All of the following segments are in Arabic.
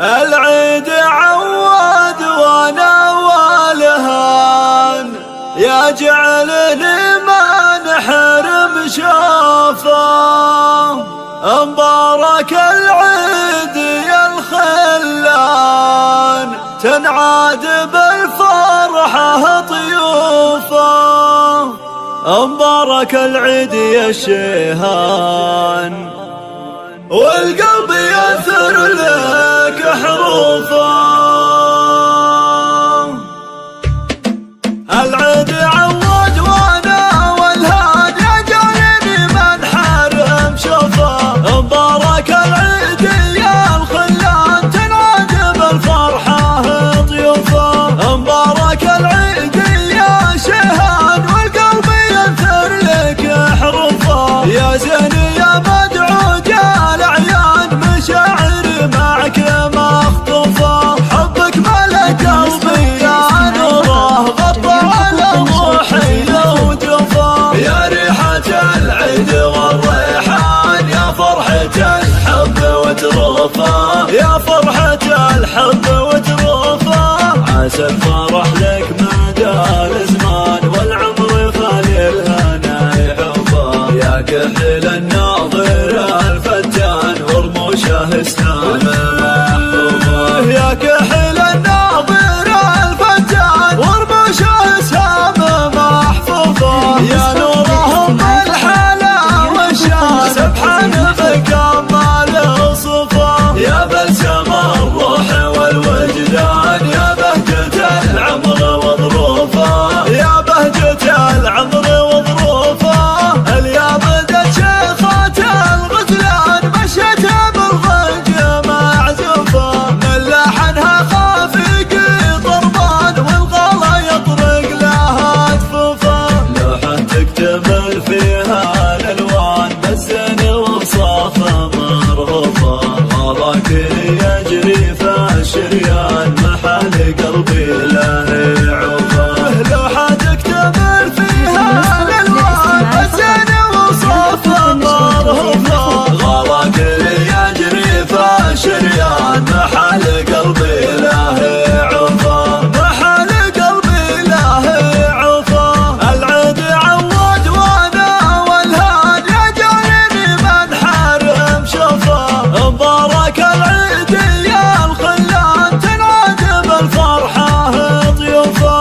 العيد عواد وانا والهان، يا جعلني ما نحرم شوفه. مبارك العيد يا الخلان، تنعاد بالفرحة طيوفه. مبارك العيد يا الشيهان، والقلب يثر لك حروفه. العيد عواد وانا والهان، يا جعلني ما نحرم شوفه. مبارك العيد يا الخلان، تنعاد بالفرحة طيوفه. مبارك العيد يا شيهان، والقلب ينثر لك حروفه. يا زين يا مدعو جال عيان، مشاعر معك مخطوفه. حبك ملك قلبي يا نوره، غطى على روحي وجوفه. يا ريحة العيد والريحان، يا فرحة الحب وتروفه. يا فرحة الحب وتروفه. عسى الفرح لك مدى الزمان، والعمر خالي الهنا يحوفه. يا كحل الناظر الفتان، ورموشه اسهام محفوظه. يا كحل الناظر الفتان، ورموشه اسهام محفوظه. يا نورهم الحلا والشان، سبحان بكمال وصفه. يا بلسم الروح والوجدان، يا بهجة العمر وظروفه. يا بهجة العمر وظروفه. اليوم بدت شيخة الغزلان، مشت بالضج معزوفه. من لحنها خافق طربان، والغلا يطرق لها جفوفه. لوحة تكتمل فيها الالوان، بالزين وصافه مرهوفه. غلاك يجري في الشريان، محل قلبي له يعوفه. لوحة تكتمل فيها الالوان، بالزين وصافه مرهوفه. غلاك يجري في الشريان، محل قلبي له يعوفه. محل قلبي له يعوفه. العيد عواد وانا والهان، يا جعلني ما نحرم شوفه. مبارك العيد يا الخلان، تنعاد بالفرحة طيوفه.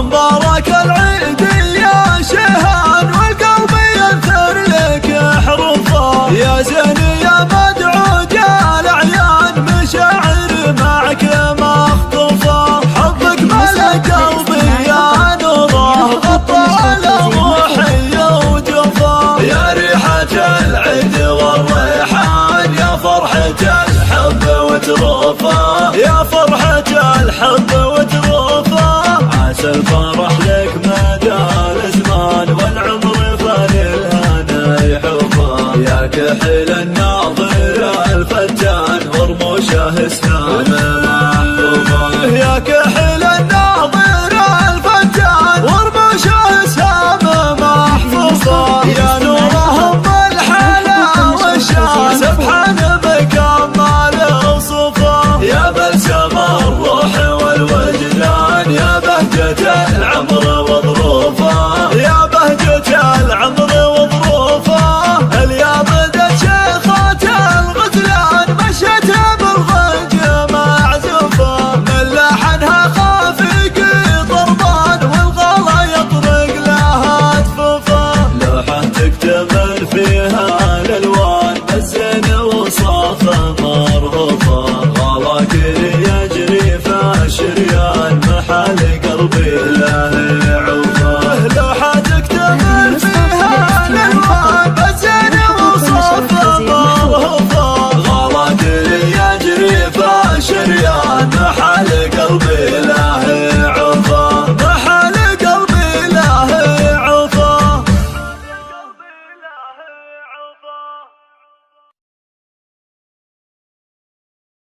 مبارك العيد يا شيهان، والقلب ينثر لك حروفه. يا زين يا مدعو جال عيان، مشاعر معك مخطوفه. حبك ملك قلبي يا نوره، غطى على روحي وجوفه. يا ريحة العيد والريحان، يا فرحة الحب وتروفه. يا فرحة الحب وتروفه. عسى الفرح لك مدى الزمان، والعمر خالي الهنا يحوفه. يا كحل الناظر الفتان، ورموشه اسهام